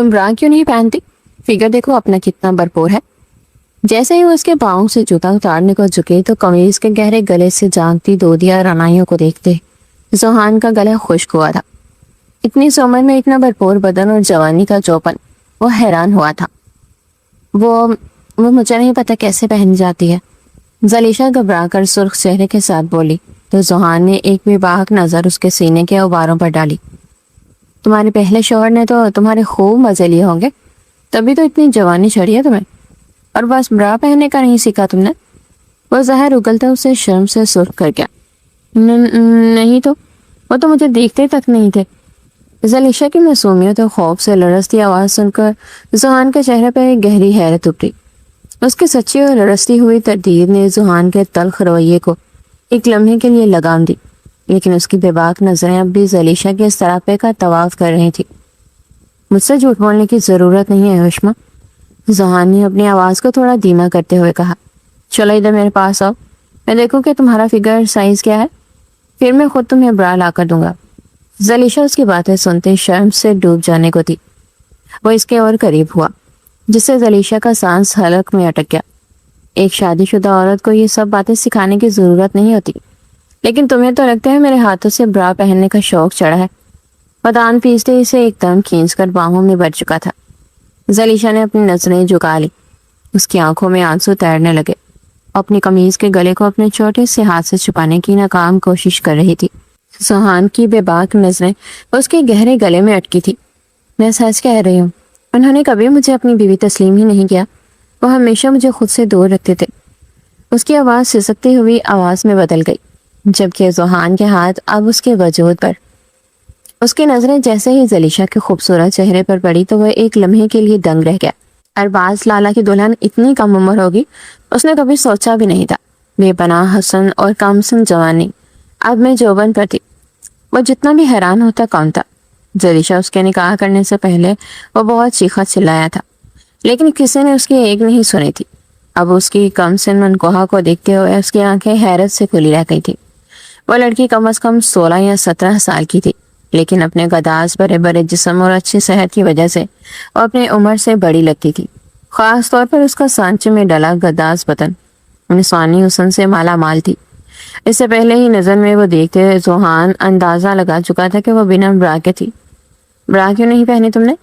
تم برا کیوں نہیں پہنتی؟ فگر دیکھو اپنا کتنا بھرپور ہے۔ جیسے ہی وہ اس کے پاؤں سے جوتا اتارنے کو جھکے تو قمیض کے گہرے گلے سے جانگتی دودیا رانائیوں کو دیکھتے ذوحان کا گلا خشک ہوا تھا۔ اتنی سی عمر میں اتنا بھرپور بدن اور جوانی کا چوپن، وہ حیران ہوا تھا۔ وہ مجھے نہیں پتا کیسے پہن جاتی ہے، زلیشا گھبرا کر سرخ چہرے کے ساتھ بولی تو ذوحان نے ایک بے باک نظر اس کے سینے کے غباروں پر ڈالی۔ تمہارے پہلے شوہر نے تو تمہارے خوب مزے لیے ہوں گے، تبھی تو اتنی جوانی چڑھی ہے تمہیں، اور بس برا پہننے کا نہیں سیکھا تم نے؟ وہ ظاہر اگلتے اسے شرم سے سرخ کر گیا۔ نہیں تو وہ تو مجھے دیکھتے تک نہیں تھے۔ زلیشا کی معصومیت اور خوف سے لرزتی آواز سن کر ذوحان کے چہرے پر ایک گہری حیرت ابھری۔ اس کی سچی اور لرزتی ہوئی تردید نے ذوحان کے تلخ رویے کو ایک لمحے کے لیے لگام دی، لیکن اس کی بے باک نظریں اب بھی زلیشا کے سراپے کا طواف کر رہی تھی۔ مجھ سے جھوٹ بولنے کی ضرورت نہیں ہے ہشمہ، ذوحان نے اپنی آواز کو تھوڑا دھیما کرتے ہوئے کہا۔ چلو ادھر میرے پاس آؤ، میں دیکھوں کہ تمہارا فگر سائز کیا ہے، پھر میں خود تمہیں برا لا کر دوں گا۔ زلیشا اس کی باتیں سنتے شرم سے ڈوب جانے کو تھی۔ وہ اس کے اور قریب ہوا، جس سے زلیشا کا سانس حلق میں اٹک گیا۔ ایک شادی شدہ عورت کو یہ سب باتیں سکھانے کی ضرورت نہیں ہوتی، لیکن تمہیں تو لگتا ہے میرے ہاتھوں سے برا پہننے کا شوق چڑھا ہے۔ بدان پیستے اسے ایک دم کھینچ کر باہوں میں بھر چکا تھا۔ زلیشا نے اپنی نظریں جھکا لی، اس کی آنکھوں میں آنسو تیرنے لگے، اپنی قمیض کے گلے کو اپنے چھوٹے سے ہاتھ سے چھپانے کی ناکام کوشش کر رہی تھی۔ ذوحان کی بے باک نظریں اس کے گہرے گلے میں اٹکی تھی۔ میں سچ کہہ رہی ہوں، انہوں نے کبھی مجھے اپنی بیوی تسلیم ہی نہیں کیا، وہ ہمیشہ مجھے خود سے دور رکھتے تھے۔ اس کی آواز سسکتی ہوئی آواز میں بدل گئی، جبکہ ذوحان کے ہاتھ اب اس کے وجود پر۔ اس کی نظریں جیسے ہی زلیشا کے خوبصورت چہرے پر پڑی تو وہ ایک لمحے کے لیے دنگ رہ گیا۔ ارباز لالا کی دلہن اتنی کم عمر ہوگی اس نے کبھی سوچا بھی نہیں تھا۔ بے پناہ حسن اور کم سن جوانی اب میں جوبن پر تھی۔ وہ جتنا بھی حیران ہوتا کم تھا۔ زلیشا اس کے نکاح کرنے سے پہلے وہ بہت چیخا چلایا تھا، لیکن کسی نے اس کی ایک نہیں سنی تھی۔ اب اس کی کم سن منکوہا کو دیکھتے ہوئے اس کی آنکھیں حیرت سے کھلی رہ گئی تھی۔ وہ لڑکی کم از کم 16 یا 17 سال کی تھی، لیکن اپنے گداز بڑے بڑے جسم اور اچھی صحت کی وجہ سے وہ اپنی عمر سے بڑی لگتی تھی، خاص طور پر اس کا سانچے میں ڈلا گداز بدن نسوانی حسن سے مالا مال تھی۔ اس سے پہلے ہی نظر میں وہ دیکھتے ہوئے ذوحان اندازہ لگا چکا تھا کہ وہ بنا برا کے تھی۔ برا کیوں نہیں پہنی تم نے؟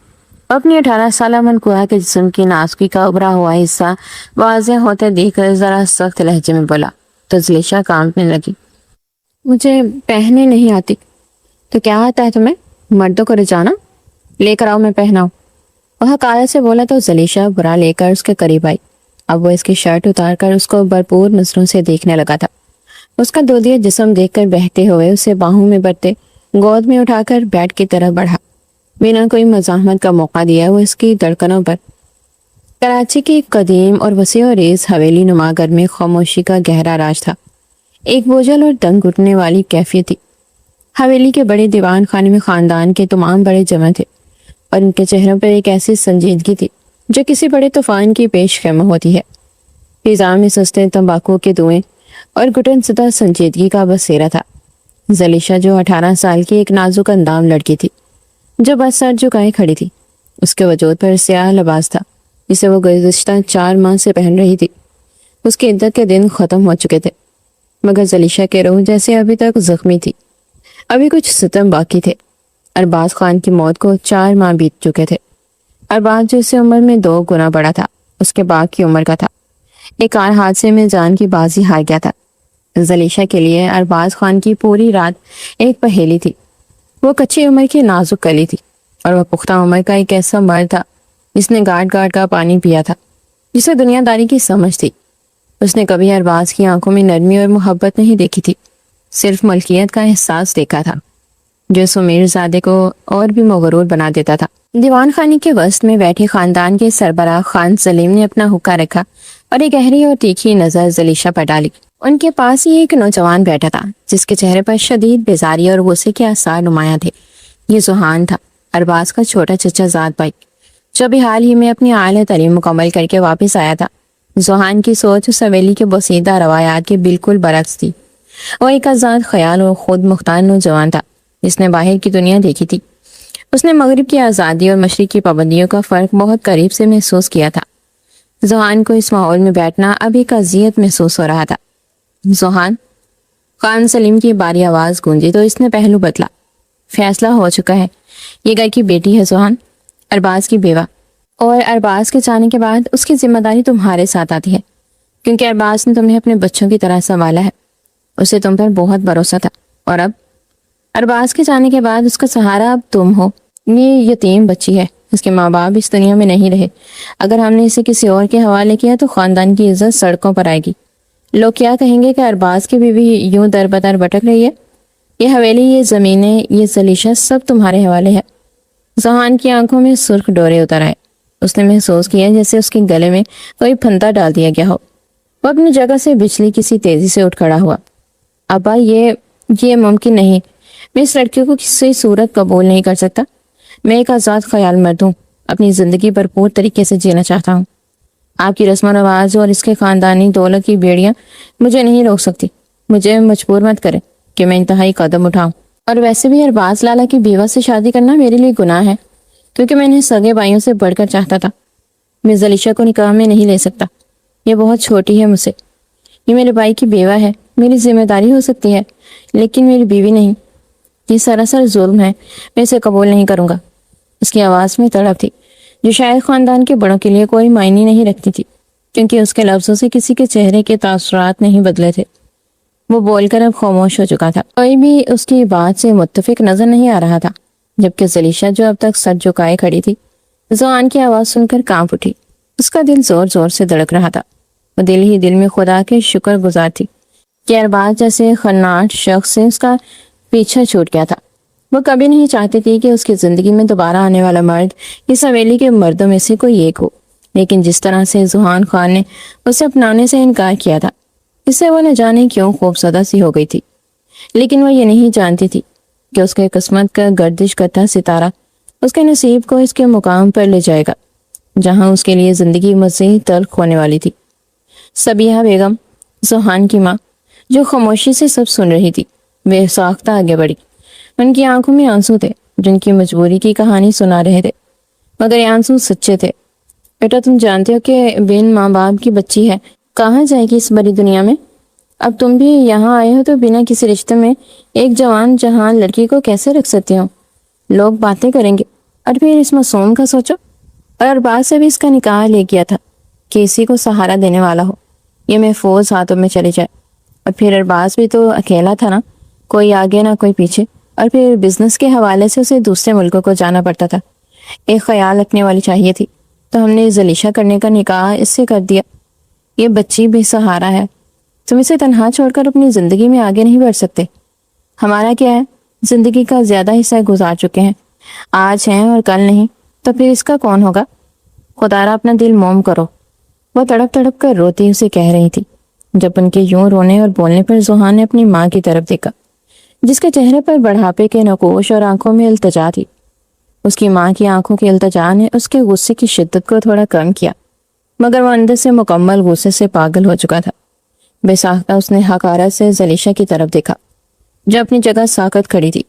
اپنی 18 سالہ منکوہا کے جسم کی نازکی کا ابھرا ہوا حصہ واضح ہوتے دیکھ کر ذرا سخت لہجے میں بولا تو زلیشا کانپنے لگی۔ مجھے پہننے نہیں آتی۔ تو کیا آتا ہے تمہیں؟ مردوں کو رجانا؟ لے کر آؤ میں پہناؤں۔ وہ حقارت سے بولا تو زلیشا برا لے کر اس کے قریب آئی۔ اب وہ اس کی شرٹ اتار کر اس کو بھرپور نظروں سے دیکھنے لگا تھا۔ اس کا دودیا جسم دیکھ کر بہتے ہوئے اسے باہوں میں بھرتے گود میں اٹھا کر بیڈ کی طرف بڑھا، بنا کوئی مزاحمت کا موقع دیا وہ اس کی دھڑکنوں پر۔ کراچی کی قدیم اور وسیع و ریز حویلی نما گھر میں خاموشی کا گہرا راج تھا۔ ایک بوجھل اور دنگ گھٹنے والی کیفیت تھی۔ حویلی کے بڑے دیوان خانے میں خاندان کے تمام بڑے جمع تھے، اور ان کے چہروں پر ایک ایسی سنجیدگی تھی جو کسی بڑے طوفان کی پیش خیمہ ہوتی ہے۔ فضا میں سستے تمباکو کے دھوئیں اور گھٹن زدہ سنجیدگی کا بسیرا تھا۔ زلیشا جو 18 سال کی ایک نازک اندام لڑکی تھی جو بس سر جھکائے کھڑی تھی، اس کے وجود پر سیاہ لباس تھا جسے وہ گزشتہ 4 ماہ سے پہن رہی تھی۔ اس کی عدت کے دن ختم ہو چکے تھے، مگر زلیشا کے روح جیسے ابھی تک زخمی تھی۔ ابھی کچھ ستم باقی تھے۔ ارباز خان کی موت کو 4 ماہ بیت چکے تھے۔ ارباز جو اس سے عمر میں 2 گنا بڑا تھا، اس کے باپ کی عمر کا تھا، ایک کار حادثے میں جان کی بازی ہار گیا تھا۔ زلیشا کے لیے ارباز خان کی پوری رات ایک پہیلی تھی۔ وہ کچی عمر کی نازک کلی تھی، اور وہ پختہ عمر کا ایک ایسا مرد تھا جس نے گاٹ گاٹ کا پانی پیا تھا، جسے دنیا داری کی سمجھ تھی۔ اس نے کبھی ارباز کی آنکھوں میں نرمی اور محبت نہیں دیکھی تھی، صرف ملکیت کا احساس دیکھا تھا جو سمیر زادے کو اور بھی مغرور بنا دیتا تھا۔ دیوان خانے کے وسط میں بیٹھے خاندان کے سربراہ خان سلیم نے اپنا حقہ رکھا اور ایک گہری اور تیکھی نظر زلیشا پر ڈالی۔ ان کے پاس ہی ایک نوجوان بیٹھا تھا جس کے چہرے پر شدید بیزاری اور غصے کے آثار نمایاں تھے۔ یہ ذوحان تھا، ارباز کا چھوٹا چچا زاد بھائی، جو ابھی حال ہی میں اپنی اعلیٰ تعلیم مکمل کر کے واپس آیا تھا۔ ذوحان کی سوچ اس حویلی کے بوسیدہ روایات کے بالکل برعکس تھی۔ وہ ایک آزاد خیال اور خود مختار نوجوان تھا جس نے باہر کی دنیا دیکھی تھی اس نے مغرب کی آزادی اور مشرق کی پابندیوں کا فرق بہت قریب سے محسوس کیا تھا۔ ذوحان کو اس ماحول میں بیٹھنا اب ایک اذیت محسوس ہو رہا تھا۔ ذوحان، خان سلیم کی باری آواز گونجی تو اس نے پہلو بدلا۔ فیصلہ ہو چکا ہے، یہ گھر کی بیٹی ہے ذوحان، ارباز کی بیوہ، اور ارباز کے جانے کے بعد اس کی ذمہ داری تمہارے ساتھ آتی ہے، کیونکہ ارباز نے تمہیں اپنے بچوں کی طرح سنبھالا ہے، اسے تم پر بہت بھروسہ تھا، اور اب ارباز کے جانے کے بعد اس کا سہارا اب تم ہو۔ یہ یتیم بچی ہے، اس کے ماں باپ اس دنیا میں نہیں رہے، اگر ہم نے اسے کسی اور کے حوالے کیا تو خاندان کی عزت سڑکوں پر آئے گی۔ لوگ کیا کہیں گے کہ ارباز کی بیوی یوں در بدر بھٹک رہی ہے؟ یہ حویلی، یہ زمینیں، یہ زلیشہ سب تمہارے حوالے ہے۔ ذوحان کی آنکھوں میں سرخ ڈورے اتر آئے۔ اس نے محسوس کیا جیسے اس کے گلے میں کوئی پھندا ڈال دیا گیا ہو۔ وہ اپنی جگہ سے بچھلی کسی تیزی سے اٹھ کھڑا ہوا۔ ابا، یہ ممکن نہیں، میں اس لڑکی کو کسی صورت قبول نہیں کر سکتا۔ میں ایک آزاد خیال مرد ہوں، اپنی زندگی بھرپور طریقے سے جینا چاہتا ہوں۔ آپ کی رسم و رواج اور اس کے خاندانی دولت کی بیڑیاں مجھے نہیں روک سکتی۔ مجھے مجبور مت کریں کہ میں انتہائی قدم اٹھاؤں۔ اور ویسے بھی ارباز لالا کی بیوہ سے شادی کرنا میرے لیے گناہ ہے، کیونکہ میں انہیں سگے بھائیوں سے بڑھ کر چاہتا تھا۔ میں زلیشہ کو نکاح میں نہیں لے سکتا، یہ بہت چھوٹی ہے مجھ سے۔ یہ میرے بھائی کی بیوہ ہے، میری ذمہ داری ہو سکتی ہے، لیکن میری بیوی نہیں۔ یہ سراسر ظلم ہے، میں اسے قبول نہیں کروں گا۔ اس کی آواز میں تڑپ تھی جو شاید خاندان کے بڑوں کے لیے کوئی معنی نہیں رکھتی تھی، کیونکہ اس کے لفظوں سے کسی کے چہرے کے تاثرات نہیں بدلے تھے۔ وہ بول کر اب خاموش ہو چکا تھا، کوئی بھی اس کی بات سے متفق نظر نہیں آ رہا تھا، جبکہ زلیشہ جو اب تک سر جھکائے کھڑی تھی، ذوحان کی آواز سن کر کانپ اٹھی۔ اس کا دل زور زور سے دھڑک رہا تھا۔ وہ دل ہی دل میں خدا کے شکر گزار تھی کہ ارباز جیسے خناٹ شخص سے اس کا پیچھا چھوٹ گیا تھا۔ وہ کبھی نہیں چاہتی تھی کہ اس کی زندگی میں دوبارہ آنے والا مرد اس حویلی کے مردوں میں سے کوئی ایک ہو، لیکن جس طرح سے ذوحان خان نے اسے اپنانے سے انکار کیا تھا، اس سے وہ نہ جانے کیوں خوفزدہ سی ہو گئی تھی۔ لیکن وہ یہ نہیں جانتی تھی کہ اس کے قسمت کا گردش کرتا ستارہ اس کے نصیب کو اس کے مقام پر لے جائے گا، جہاں اس کے لیے زندگی مزید تلخ ہونے والی تھی۔ صبیحہ بیگم، ذوحان کی ماں، جو خاموشی سے سب سن رہی تھی، بے ساختہ آگے بڑھی۔ ان کی آنکھوں میں آنسو تھے، جن کی مجبوری کی کہانی سنا رہے تھے، مگر یہ آنسو سچے تھے۔ بیٹا، تم جانتے ہو کہ بن ماں باپ کی بچی ہے، کہاں جائے گی اس بڑی دنیا میں؟ اب تم بھی یہاں آئے ہو تو بنا کسی رشتے میں ایک جوان جہان لڑکی کو کیسے رکھ سکتے ہو؟ لوگ باتیں کریں گے، اور پھر اس معصوم کا سوچو۔ اور ارباز سے بھی اس کا نکاح لے گیا تھا کہ اسی کو سہارا دینے والا ہو، یہ محفوظ ہاتھوں میں چلے جائے۔ اور پھر ارباز بھی تو اکیلا تھا نا، کوئی آگے نہ کوئی پیچھے، اور پھر بزنس کے حوالے سے اسے دوسرے ملکوں کو جانا پڑتا تھا۔ ایک خیال رکھنے والی چاہیے تھی، تو ہم نے زلیشہ کرنے کا نکاح اس سے کر دیا۔ یہ بچی بے سہارا ہے، تم اسے تنہا چھوڑ کر اپنی زندگی میں آگے نہیں بڑھ سکتے۔ ہمارا کیا ہے، زندگی کا زیادہ حصہ گزار چکے ہیں، آج ہیں اور کل نہیں، تو پھر اس کا کون ہوگا؟ خدارا اپنا دل موم کرو، وہ تڑپ تڑپ کر روتی اسے کہہ رہی تھی۔ جب ان کے یوں رونے اور بولنے پر ذوحان نے اپنی ماں کی طرف دیکھا، جس کے چہرے پر بڑھاپے کے نقوش اور آنکھوں میں التجا تھی۔ اس کی ماں کی آنکھوں کی التجا نے اس کے غصے کی شدت کو تھوڑا کم کیا، مگر وہ اندر سے مکمل غصے سے پاگل ہو چکا تھا۔ بے ساختہ اس نے حقارت سے زلیشہ کی طرف دیکھا، جو اپنی جگہ ساکت کھڑی تھی۔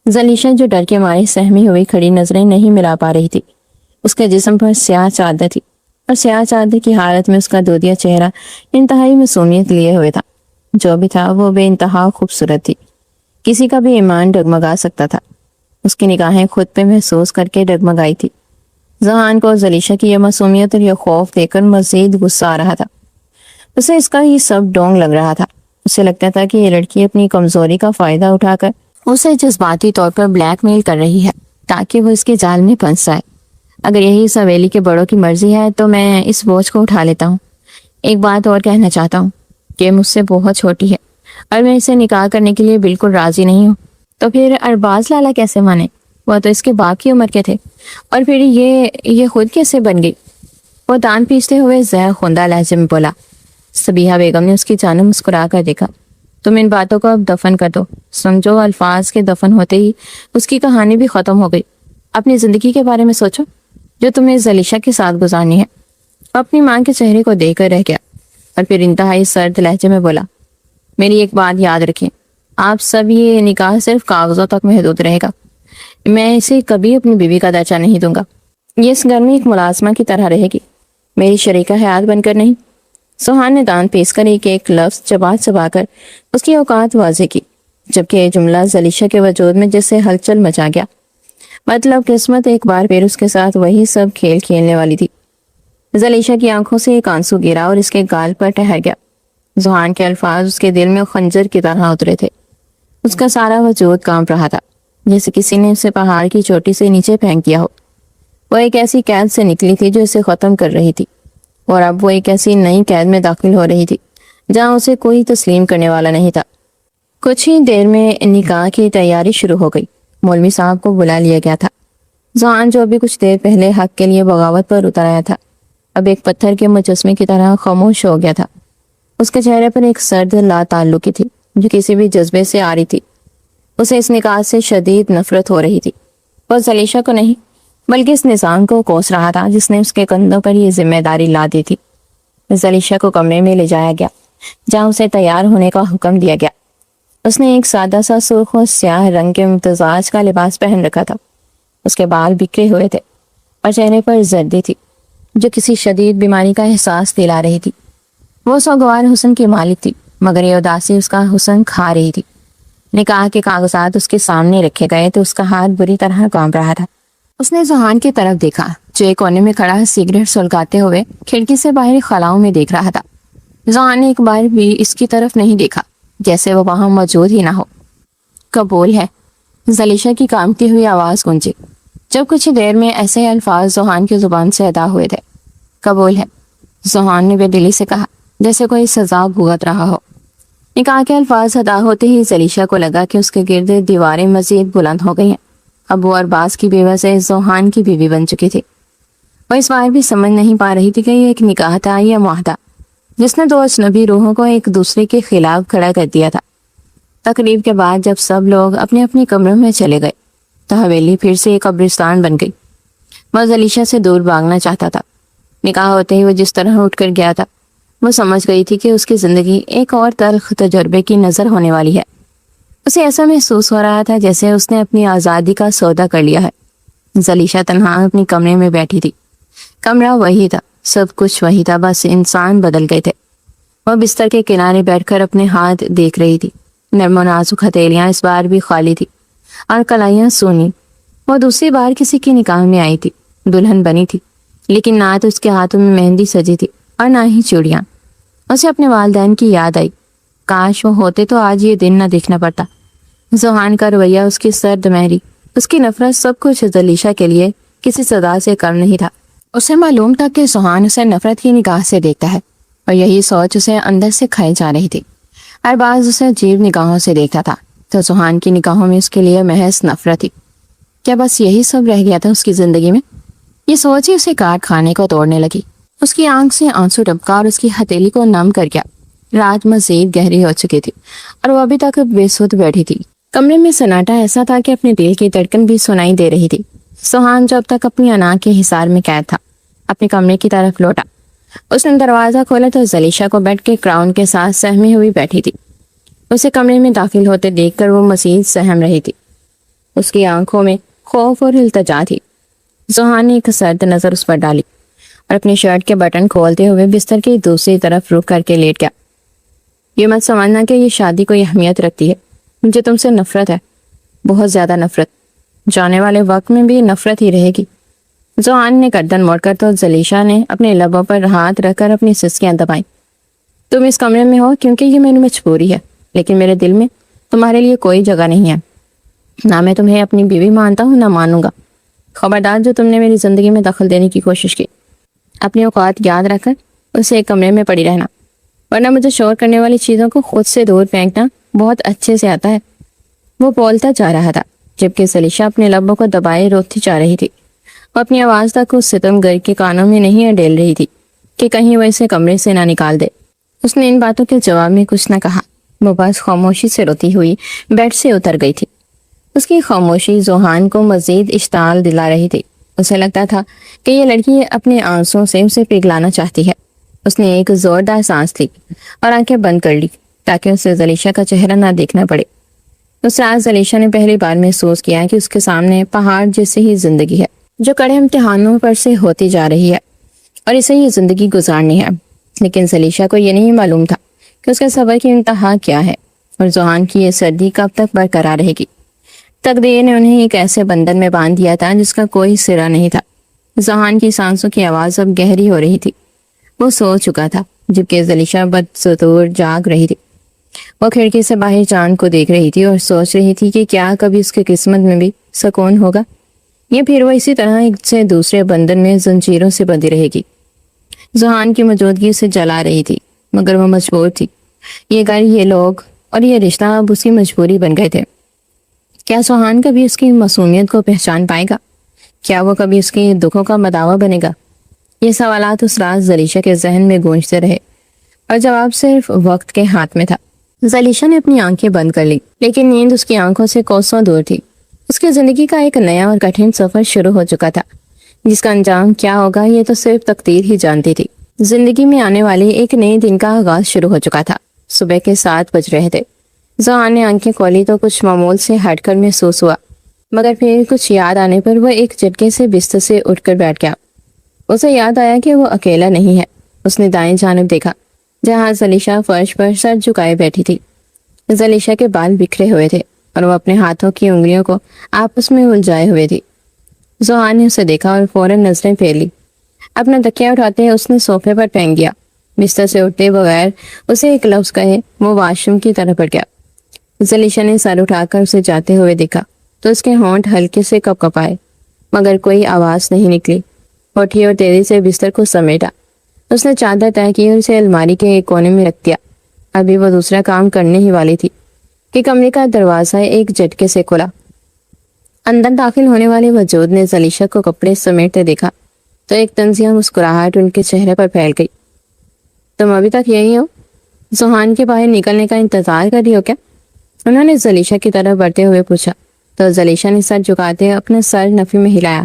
زلیشہ جو ڈر کے مارے سہمی ہوئی کھڑی نظریں نہیں ملا پا رہی تھی۔ اس کے جسم پر سیاہ چادر تھی، اور سیاہ چادر کی حالت میں اس کا دودیا چہرہ انتہائی معصومیت لیے ہوئے تھا۔ جو بھی تھا وہ بے انتہا خوبصورت تھی، کسی کا بھی ایمان ڈگمگا سکتا تھا۔ اس کی نگاہیں خود پہ محسوس کر کے ڈگمگائی تھی۔ ذوحان کو زلیشہ کی یہ معصومیت اور یہ خوف دیکھ کر مزید غصہ آ رہا تھا۔ اسے اس کا یہ سب ڈونگ لگ رہا تھا۔ اسے لگتا تھا کہ یہ لڑکی اپنی کمزوری کا فائدہ اٹھا کر اسے جذباتی طور پر بلیک میل کر رہی ہے، تاکہ وہ اس کے جال میں پھنس جائے۔ اگر یہی اس حویلی کے بڑوں کی مرضی ہے تو میں اس بوجھ کو اٹھا لیتا ہوں۔ ایک بات اور کہنا چاہتا ہوں کہ مجھ سے بہت چھوٹی ہے، اور میں اسے نکاح کرنے کے لیے بالکل راضی نہیں ہوں۔ تو پھر ارباز لالا کیسے مانے؟ وہ تو اس کے باپ کی عمر کے تھے، اور پھر یہ خود کیسے بن گئی؟ وہ دان پیستے ہوئے زہر خوندہ لہجے میں بولا۔ صبیحہ بیگم نے اس کی جانب مسکرا کر دیکھا۔ تم ان باتوں کو اب دفن کر دو، سمجھو الفاظ کے دفن ہوتے ہی اس کی کہانی بھی ختم ہو گئی۔ اپنی زندگی کے بارے میں سوچو جو تمہیں زلیشہ کے ساتھ گزارنی ہے۔ اپنی ماں کے چہرے کو دیکھ کر رہ گیا، اور پھر انتہائی سرد لہجے میں بولا، میری ایک بات یاد رکھیں، آپ سب یہ نکاح صرف کاغذوں تک محدود رہے گا، میں اسے کبھی اپنی بیوی کا درجہ نہیں دوں گا. یہ اس گھر میں ایک ملازمہ کی طرح رہے گی، میری شریکہ حیات بن کر نہیں. سوہان نے دانت پیس کر ایک لفظ چبا کر اس کی اوقات واضح کی، جبکہ یہ جملہ زلیشا کے وجود میں جس سے ہلچل مچا گیا. مطلب قسمت ایک بار پھر اس کے ساتھ وہی سب کھیل کھیلنے والی تھی. زلیشا کی آنکھوں سے ایک آنسو گرا اور اس کے گال پر ٹھہر گیا. سوہان کے الفاظ اس کے دل میں خنجر کی طرح اترے تھے. اس کا سارا وجود کانپ رہا تھا، جیسے کسی نے اسے پہاڑ کی چوٹی سے نیچے پھینک دیا ہو. وہ ایک ایسی قید سے نکلی تھی جو اسے ختم کر رہی تھی، اور اب وہ ایک ایسی نئی قید میں داخل ہو رہی تھی جہاں اسے کوئی تسلیم کرنے والا نہیں تھا. کچھ ہی دیر میں نکاح کی تیاری شروع ہو گئی. مولوی صاحب کو بلا لیا گیا تھا. سوہان جو ابھی کچھ دیر پہلے حق کے لیے بغاوت پر اتر آیا تھا، اب ایک پتھر کے مجسمے کی طرح خاموش ہو گیا تھا. اس کے چہرے پر ایک سرد لا تعلقی تھی جو کسی بھی جذبے سے آ رہی تھی. اسے اس نکاح سے شدید نفرت ہو رہی تھی. وہ زلیشا کو نہیں بلکہ اس نظام کو کوس رہا تھا جس نے اس کے کندھوں پر یہ ذمہ داری لا دی تھی. زلیشا کو کمرے میں لے جایا گیا جہاں اسے تیار ہونے کا حکم دیا گیا. اس نے ایک سادہ سا سرخ اور سیاہ رنگ کے امتزاج کا لباس پہن رکھا تھا. اس کے بال بکھرے ہوئے تھے اور چہرے پر زردی تھی جو کسی شدید بیماری کا احساس دلا رہی تھی. وہ سوگوار حسن کی مالک تھی، مگر یہ اداسی اس کا حسن کھا رہی تھی. نکاح کے کاغذات اس کے سامنے رکھے گئے تو اس کا ہاتھ بری طرح کانپ رہا تھا. اس نے سوہان کی طرف دیکھا جو ایک کونے میں کھڑا سگریٹ سلگاتے ہوئے کھڑکی سے باہر خلاؤں میں دیکھ رہا تھا. سوہان نے ایک بار بھی اس کی طرف نہیں دیکھا، جیسے وہ وہاں موجود ہی نہ ہو. قبول ہے، زلیشا کی کانپتی ہوئی آواز گونجی جب کچھ دیر میں ایسے الفاظ سوہان کی زبان سے ادا ہوئے تھے. قبول ہے، سوہان نے بے دلی سے کہا جیسے کوئی سزا بھگت رہا ہو. نکاح کے الفاظ ادا ہوتے ہی زلیشا کو لگا کہ اس کے گرد دیواریں مزید بلند ہو گئی ہیں. اب وہ ارباز کی بیوہ سے سوہان کی بیوی بن چکی تھی. وہ اس بار بھی سمجھ نہیں پا رہی تھی کہ یہ ایک نکاح تھا یا معاہدہ جس نے دو اجنبی روحوں کو ایک دوسرے کے خلاف کھڑا کر دیا تھا. تقریب کے بعد جب سب لوگ اپنے اپنے کمروں میں چلے گئے تو حویلی پھر سے ایک قبرستان بن گئی. وہ زلیشا سے دور بھاگنا چاہتا تھا. نکاح ہوتے ہی وہ جس طرح اٹھ کر گیا تھا، وہ سمجھ گئی تھی کہ اس کی زندگی ایک اور تلخ تجربے کی نظر ہونے والی ہے. اسے ایسا محسوس ہو رہا تھا جیسے اس نے اپنی آزادی کا سودا کر لیا ہے. زلیشا تنہا اپنی کمرے میں بیٹھی تھی. کمرہ وہی تھا، سب کچھ وہی تھا، بس انسان بدل گئے تھے. وہ بستر کے کنارے بیٹھ کر اپنے ہاتھ دیکھ رہی تھی. نرم و نازک ہتھیلیاں اس بار بھی خالی تھی اور کلائیاں سونی. وہ دوسری بار کسی کی نکاح میں آئی تھی، دلہن بنی تھی، لیکن نہ تو اس کے ہاتھوں میں مہندی سجی تھی اور نہ ہی چوڑیاں. اسے اپنے والدین کی یاد آئی. کاش وہ ہوتے تو آج یہ دن نہ دیکھنا پڑتا. سوہان کا رویہ، اس کی سرد مہری، اس کی نفرت، سب کچھ زلیشا کے لیے کسی سزا سے کم نہیں تھا. اسے معلوم تھا کہ سوہان اسے نفرت کی نگاہ سے دیکھتا ہے اور یہی سوچ اسے اندر سے کھائی جا رہی تھی. ارباز اسے عجیب نگاہوں سے دیکھتا تھا تو سوہان کی نگاہوں میں اس کے لیے محض نفرت تھی. کیا بس یہی سب رہ گیا تھا اس کی زندگی میں؟ یہ سوچ ہی اسے کاٹ کھانے کو توڑنے لگی. اس کی آنکھ سے آنسو ٹپکا اور اس کی ہتھیلی کو نم کر گیا. رات مزید گہری ہو چکی تھی اور وہ ابھی تک بے سود بیٹھی تھی. کمرے میں سناٹا ایسا تھا کہ اپنے دل کی دھڑکن بھی سنائی دے رہی تھی. سوہان جو اب تک اپنی انا کے حصار میں قید تھا اپنے کمرے کی طرف لوٹا. اس نے دروازہ کھولا تو زلیشا کو بیٹھ کے کراؤن کے ساتھ سہمی ہوئی بیٹھی تھی. اسے کمرے میں داخل ہوتے دیکھ کر وہ مزید سہم رہی تھی. اس کی آنکھوں میں خوف اور التجا تھی. سوہان نے ایک سرد نظر اس پر ڈالی اور اپنی شرٹ کے بٹن کھولتے ہوئے بستر کی دوسری طرف رک کر کے لیٹ گیا. یہ مت سمجھنا کہ یہ شادی کوئی اہمیت رکھتی ہے. مجھے تم سے نفرت ہے، بہت زیادہ نفرت. جانے والے وقت میں بھی نفرت ہی رہے گی. سوہان نے گردن موڑ کر تو زلیشا نے اپنے لبوں پر ہاتھ رکھ کر اپنی سسکیاں دبائیں. تم اس کمرے میں ہو کیونکہ یہ میری مجبوری ہے، لیکن میرے دل میں تمہارے لیے کوئی جگہ نہیں ہے. نہ میں تمہیں اپنی بیوی مانتا ہوں، نہ مانوں گا. خبردار جو تم نے میری زندگی میں دخل دینے کی کوشش کی. اپنی اوقات یاد رکھ کر اسے ایک کمرے میں پڑی رہنا، ورنہ مجھے شور کرنے والی چیزوں کو خود سے دور پھینکنا بہت اچھے سے آتا ہے. وہ بولتا جا رہا تھا جبکہ زلیشا اپنے لبوں کو دبائے روتی جا رہی تھی. وہ اپنی آواز تک اس ستم گر کے کانوں میں نہیں اڈیل رہی تھی کہ کہیں وہ اسے کمرے سے نہ نکال دے. اس نے ان باتوں کے جواب میں کچھ نہ کہا. وہ بس خاموشی سے روتی ہوئی بیڈ سے اتر گئی تھی. اس کی خاموشی سوہان کو مزید اشتعال دلا رہی تھی. اسے لگتا تھا کہ یہ لڑکی اپنے آنسوں سے اسے پگھلانا چاہتی ہے. اس نے ایک زوردار سانس لی اور آنکھیں بند کر لی تاکہ اسے زلیشا کا چہرہ نہ دیکھنا پڑے. استاد زلیشا نے پہلی بار محسوس کیا کہ اس کے سامنے پہاڑ جیسے ہی زندگی ہے جو کڑے امتحانوں پر سے ہوتی جا رہی ہے اور اسے یہ زندگی گزارنی ہے۔ لیکن زلیشا کو یہ نہیں معلوم تھا کہ اس کے صبر کی انتہا کیا ہے اور ذوحان کی یہ سردی کب تک برقرار رہے گی۔ تقدیر نے انہیں ایک ایسے بندھن میں باندھ دیا تھا جس کا کوئی سرا نہیں تھا۔ ذوحان کی سانسوں کی آواز اب گہری ہو رہی تھی۔ وہ سو چکا تھا جبکہ زلیشا بدستور جاگ رہی تھی۔ وہ کھڑکی سے باہر چاند کو دیکھ رہی تھی اور سوچ رہی تھی کہ کیا کبھی اس کی قسمت میں بھی سکون ہوگا یا پھر وہ اسی طرح ایک سے دوسرے بندھن میں زنجیروں سے بندھی رہے گی۔ ذوحان کی موجودگی اسے جلا رہی تھی مگر وہ مجبور تھی۔ یہ گھر، یہ لوگ اور یہ رشتہ اب اس کی مجبوری بن گئے تھے۔ کیا ذوحان کبھی اس کی معصومیت کو پہچان پائے گا؟ کیا وہ کبھی اس کے دکھوں کا مداوا بنے گا؟ یہ سوالات اس رات زلیشا کے ذہن میں گونجتے رہے اور جواب صرف وقت کے ہاتھ میں تھا۔ زلیشا نے اپنی آنکھیں بند کر لی لیکن نیند اس کی آنکھوں سے کوسوں دور تھی۔ اس کی زندگی کا ایک نیا اور کٹھن سفر شروع ہو چکا تھا جس کا انجام کیا ہوگا یہ تو صرف تقدیر ہی جانتی تھی۔ زندگی میں آنے والے ایک نئے دن کا آغاز شروع ہو چکا تھا۔ صبح کے 7 بج رہے تھے۔ ذوحان نے آنکھیں کھولی تو کچھ معمول سے ہٹ کر محسوس ہوا مگر پھر کچھ یاد آنے پر وہ ایک جھٹکے سے بستر سے اٹھ کر بیٹھ گیا۔ اسے یاد آیا کہ وہ اکیلا نہیں ہے۔ اس نے دائیں جانب دیکھا جہاں زلیشا فرش پر سر جھکائے بیٹھی تھی۔ زلیشا کے بال بکھرے ہوئے تھے اور وہ اپنے ہاتھوں کی انگلیوں کو آپس میں الجھائے ہوئے تھی۔ ذوحان نے اسے دیکھا اور فوراً نظریں پھیر لی۔ اپنا تکیہ اٹھاتے اس نے صوفے پر پھینک دیا۔ بستر سے اٹھتے بغیر اسے ایک لفظ کہے وہ واش روم کی طرف بڑھ گیا۔ زلیشا نے سر اٹھا کر اسے جاتے ہوئے دیکھا تو اس کے ہونٹ ہلکے سے کپ کپائے مگر کوئی آواز نہیں نکلی۔ اٹھی اور تیزی سے بستر کو سمیٹا۔ اس نے چادر طے کی اور اسے الماری کے ایک کونے میں رکھ دیا۔ ابھی وہ دوسرا کام کرنے ہی والی تھی کہ کمرے کا دروازہ ایک جھٹکے سے کھلا۔ اندر داخل ہونے والے وجود نے زلیشا کو کپڑے سمیٹتے دیکھا تو ایک طنزیہ مسکراہٹ ان کے چہرے پر پھیل گئی۔ تم ابھی تک یہی ہو؟ ذوحان کے باہر نکلنے کا انتظار کر رہی ہو کیا؟ انہوں نے زلیشا کی طرف بڑھتے ہوئے پوچھا تو زلیشا نے سر جھکاتے اپنا سر نفی میں ہلایا۔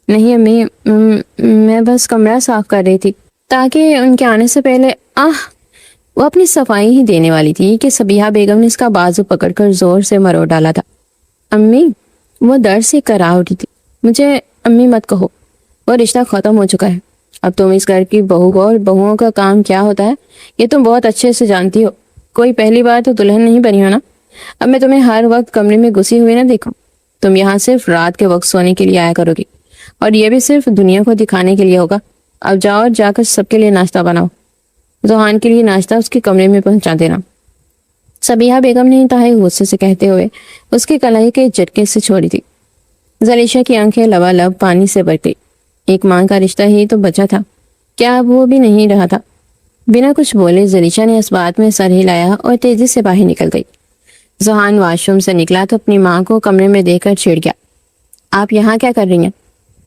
نہیں امی، میں بس کمرہ صاف کر رہی تھی تاکہ ان کے آنے سے پہلے وہ اپنی صفائی ہی دینے والی تھی کہ صبیحہ بیگم نے اس کا بازو پکڑ کر زور سے مروڑ ڈالا تھا۔ امی، وہ درد سے کرا اٹھی تھی۔ مجھے امی مت کہو، وہ رشتہ ختم ہو چکا ہے۔ اب تم اس گھر کی بہو ہو اور بہوؤں کا کام کیا ہوتا ہے یہ تم بہت اچھے سے جانتی ہو۔ کوئی پہلی بار تو دلہن نہیں بنی ہو نا؟ اب میں تمہیں ہر وقت کمرے میں گھسی ہوئی نہ دیکھوں۔ تم یہاں صرف رات کے وقت سونے کے لیے آیا کرو گی اور یہ بھی صرف دنیا کو دکھانے کے لیے ہوگا۔ اب جاؤ اور جا کر سب کے لیے ناشتہ بناؤ۔ ذوحان کے لیے ناشتہ اس کے کمرے میں پہنچا دینا۔ صبیحہ بیگم نے انتہائی غصے سے کہتے ہوئے اس کے کلائی کے جھٹکے سے چھوڑی تھی۔ زلیشا کی آنکھیں لبالب پانی سے بھر گئی۔ ایک ماں کا رشتہ ہی تو بچا تھا، کیا اب وہ بھی نہیں رہا تھا؟ بنا کچھ بولے زلیشا نے اس بات میں سر ہلایا اور تیزی سے باہر نکل گئی۔ ذوحان واش روم سے نکلا تو اپنی ماں کو کمرے میں دیکھ کر چھڑ گیا۔ آپ یہاں کیا کر رہی ہیں؟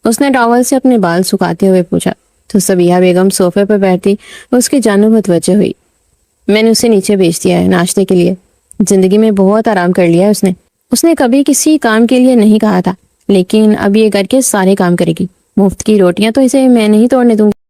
اس نے ٹاول سے اپنے بال سکھاتے ہوئے پوچھا تو صبیحہ بیگم صوفے پر بیٹھتی اس کی جانب متوجہ ہوئی۔ میں نے اسے نیچے بھیج دیا ہے ناشتے کے لیے۔ زندگی میں بہت آرام کر لیا ہے اس نے کبھی کسی کام کے لیے نہیں کہا تھا لیکن اب یہ گھر کے سارے کام کرے گی۔ مفت کی روٹیاں تو اسے میں نہیں توڑنے دوں گی۔